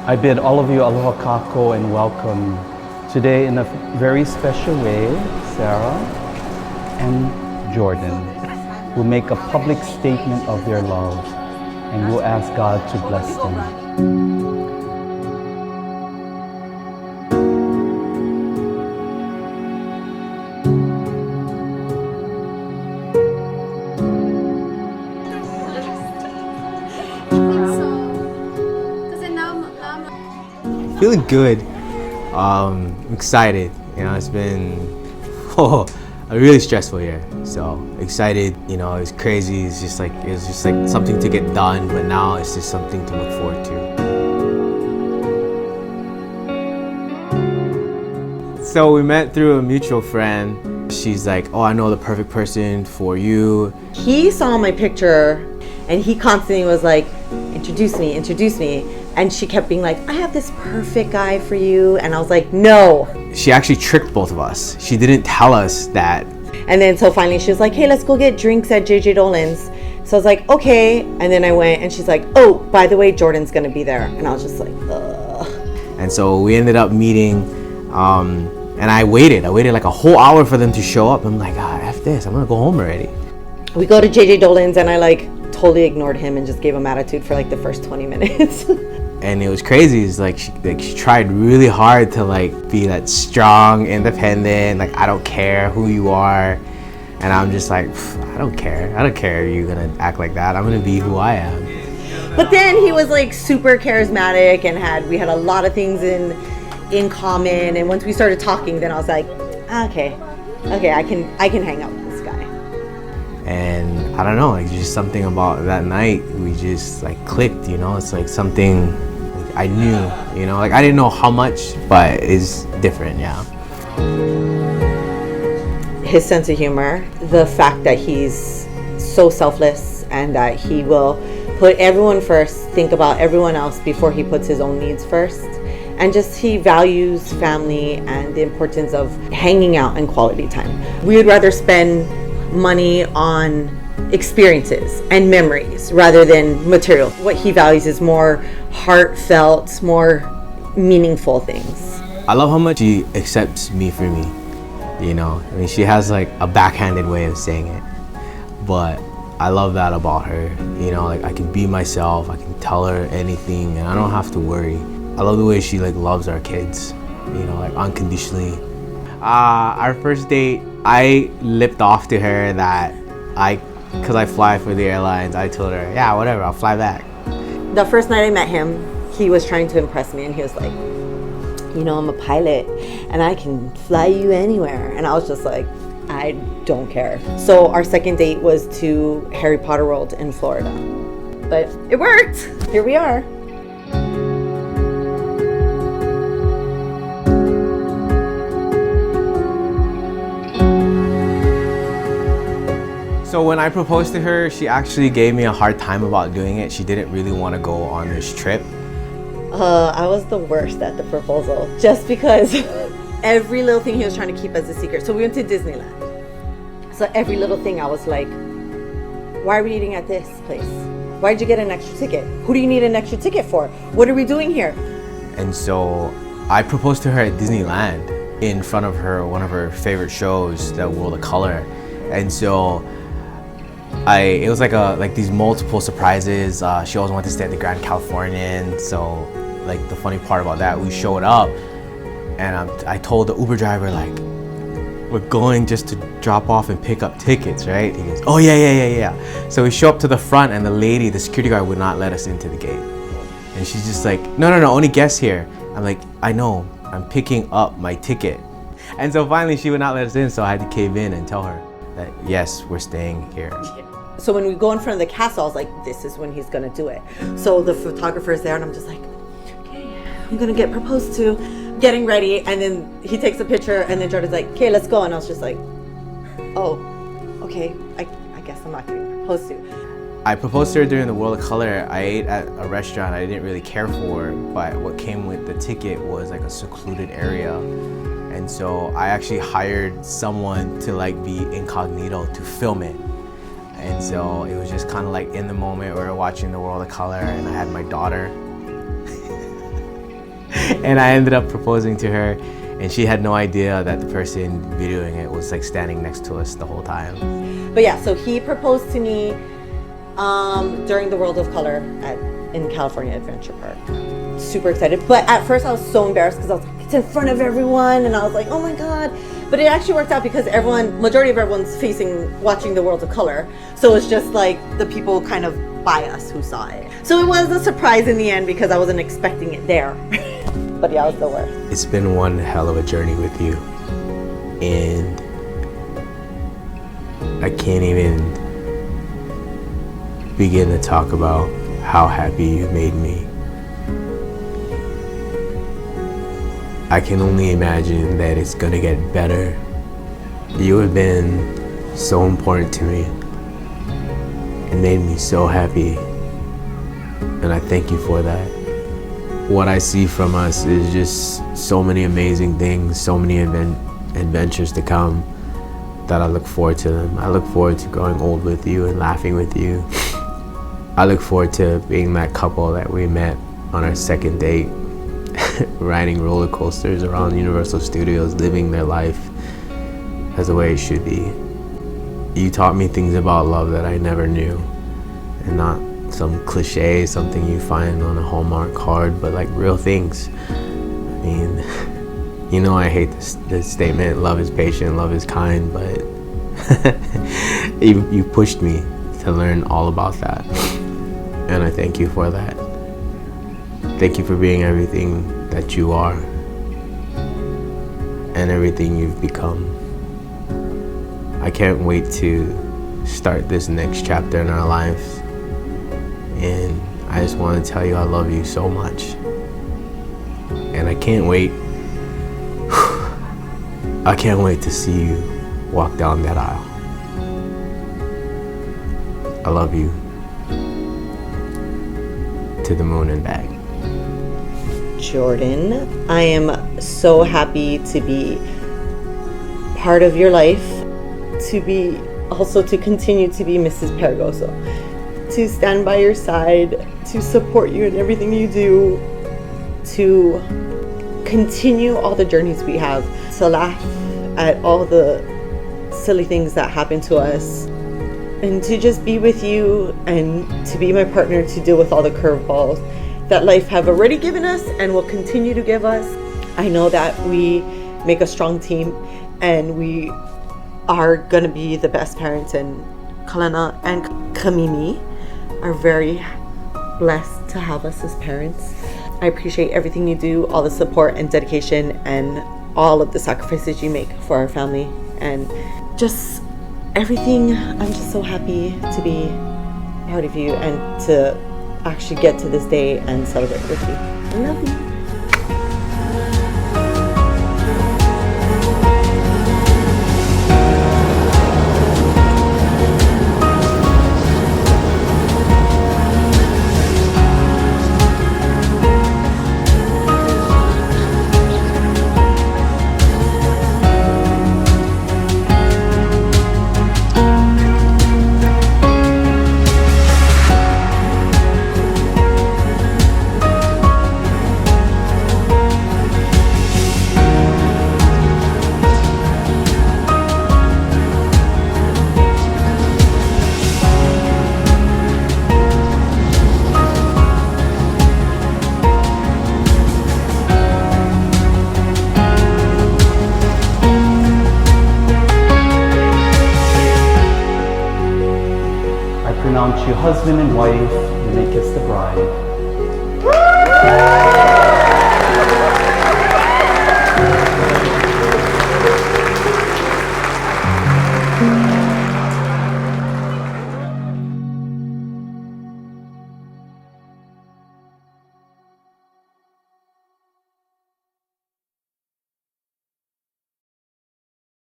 I bid all of you aloha kako and welcome. Today in a very special way, Sarah and Jordan will make a public statement of their love and we'll ask God to bless them. Feeling good. I'm excited. You know, it's been a really stressful year. So excited. You know, it's crazy. It was just like something to get done, but now it's just something to look forward to. So we met through a mutual friend. She's like, "Oh, I know the perfect person for you." He saw my picture, and he constantly was like, "Introduce me, introduce me." And she kept being like, "I have this perfect guy for you." And I was like, "No." She actually tricked both of us. She didn't tell us that. And then so finally she was like, "Hey, let's go get drinks at JJ Dolan's." So I was like, "Okay." And then I went and she's like, "Oh, by the way, Jordan's gonna be there." And I was just like, ugh. And so we ended up meeting, and I waited like a whole hour for them to show up. I'm like, F this, I'm gonna go home already. We go to JJ Dolan's and I like totally ignored him and just gave him attitude for like the first 20 minutes. And it was crazy. It's like she tried really hard to like be that strong, independent, like I don't care who you are. And I'm just like, I don't care. I don't care if you're gonna act like that. I'm gonna be who I am. But then he was like super charismatic and we had a lot of things in common. And once we started talking, then I was like, okay, I can hang out with this guy. And I don't know, like just something about that night, we just like clicked, you know. It's like something like I knew, you know, like I didn't know how much, but it's different, yeah. His sense of humor, the fact that he's so selfless and that he will put everyone first, think about everyone else before he puts his own needs first. And just he values family and the importance of hanging out and quality time. We would rather spend money on experiences and memories rather than material. What he values is more heartfelt, more meaningful things. I love how much she accepts me for me, you know. I mean, she has like a backhanded way of saying it, but I love that about her, you know. Like I can be myself, I can tell her anything and I don't have to worry. I love the way she like loves our kids, you know, like unconditionally. Our first date, I lipped off to her that because I fly for the airlines, I told her, yeah, whatever, I'll fly back. The first night I met him, he was trying to impress me and he was like, "You know, I'm a pilot and I can fly you anywhere." And I was just like, I don't care. So our second date was to Harry Potter World in Florida. But it worked. Here we are. So when I proposed to her, she actually gave me a hard time about doing it. She didn't really want to go on this trip. I was the worst at the proposal just because every little thing he was trying to keep as a secret. So we went to Disneyland. So every little thing I was like, "Why are we eating at this place? Why'd you get an extra ticket? Who do you need an extra ticket for? What are we doing here?" And so I proposed to her at Disneyland in front of one of her favorite shows, The World of Color. And so it was like these multiple surprises. She always wanted to stay at the Grand Californian. So like the funny part about that, we showed up and I told the Uber driver like, we're going just to drop off and pick up tickets, right? He goes, "Oh yeah. So we show up to the front and the security guard would not let us into the gate. And she's just like, no, only guests here. I'm like, I know, I'm picking up my ticket. And so finally she would not let us in, so I had to cave in and tell her that yes, we're staying here. So when we go in front of the castle, I was like, this is when he's gonna do it. So the photographer's there and I'm just like, okay, I'm gonna get proposed to, getting ready. And then he takes a picture and then Jordan's like, okay, let's go. And I was just like, oh, okay, I guess I'm not getting proposed to. I proposed to her during the World of Color. I ate at a restaurant I didn't really care for, but what came with the ticket was like a secluded area. And so I actually hired someone to like be incognito to film it. And so it was just kind of like in the moment we were watching the World of Color and I had my daughter. And I ended up proposing to her, and she had no idea that the person videoing it was like standing next to us the whole time. But yeah, so he proposed to me during the World of Color in California Adventure Park. Super excited, but at first I was so embarrassed because I was like, it's in front of everyone, and I was like, oh my god. But it actually worked out because majority of everyone's watching the World of Color, so it's just like the people kind of by us who saw it. So it was a surprise in the end because I wasn't expecting it there. But yeah, it was the worst. It's been one hell of a journey with you, and I can't even begin to talk about how happy you made me. I can only imagine that it's gonna get better. You have been so important to me. It made me so happy, and I thank you for that. What I see from us is just so many amazing things, so many adventures to come, that I look forward to them. I look forward to growing old with you and laughing with you. I look forward to being that couple that we met on our second date, riding roller coasters around Universal Studios, living their life as the way it should be. You taught me things about love that I never knew, and not some cliche, something you find on a Hallmark card, but like real things. I mean, you know I hate this statement, love is patient, love is kind, but you pushed me to learn all about that, and I thank you for that. Thank you for being everything that you are and everything you've become. I can't wait to start this next chapter in our lives, and I just want to tell you I love you so much, and I can't wait to see you walk down that aisle. I love you to the moon and back. Jordan, I am so happy to be part of your life, to continue to be Mrs. Paragoso, to stand by your side, to support you in everything you do, to continue all the journeys we have, to laugh at all the silly things that happen to us, and to just be with you and to be my partner to deal with all the curveballs that life have already given us and will continue to give us. I know that we make a strong team, and we are going to be the best parents, and Kalena and Kamimi are very blessed to have us as parents. I appreciate everything you do, all the support and dedication, and all of the sacrifices you make for our family, and just everything. I'm just so happy to be part of you and to actually get to this day and celebrate with you. I love you. I pronounce you husband and wife, you may kiss the bride.